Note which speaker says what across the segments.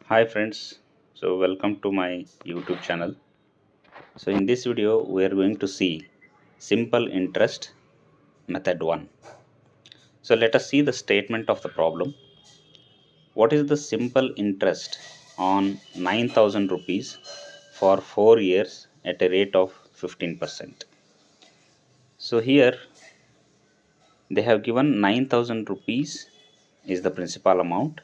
Speaker 1: Hi friends, so welcome to my YouTube channel. So in this video we are going to see simple interest method 1. So let us see the statement of the problem. What is the simple interest on 9,000 rupees for 4 years at a rate of 15%? So here they have given 9,000 rupees is the principal amount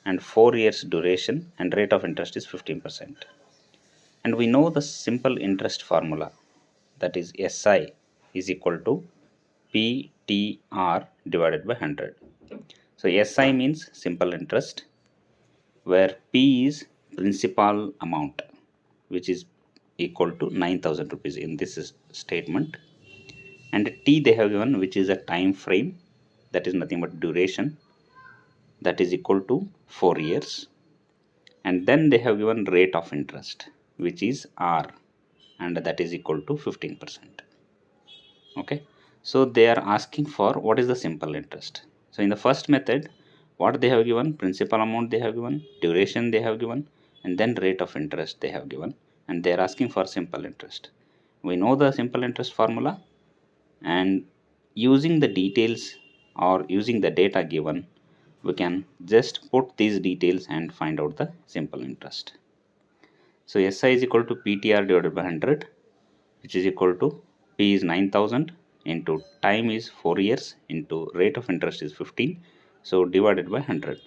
Speaker 1: and 4 years duration and rate of interest is 15%. And we know the simple interest formula, that is SI is equal to PTR divided by 100. So SI means simple interest, where P is principal amount, which is equal to 9,000 rupees in this statement, and T they have given, which is a time frame, that is nothing but duration, that is equal to 4 years, and then they have given rate of interest, which is R, and that is equal to 15%. Okay, so they are asking for what is the simple interest. So in the first method, what they have given, principal amount they have given, duration they have given, and then rate of interest they have given, and they are asking for simple interest. We know the simple interest formula, and using the details or using the data given, we can just put these details and find out the simple interest. So SI is equal to PTR divided by 100, which is equal to P is 9,000 into time is 4 years into rate of interest is 15, so divided by 100,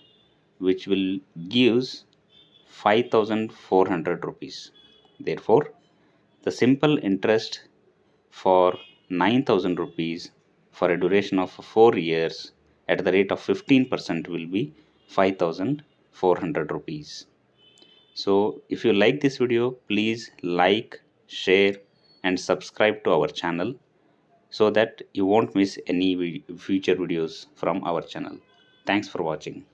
Speaker 1: which will gives 5,400 rupees. Therefore the simple interest for 9,000 rupees for a duration of 4 years at the rate of 15% will be 5,400 rupees. So if you like this video, please like, share and subscribe to our channel so that you won't miss any future videos from our channel. Thanks for watching.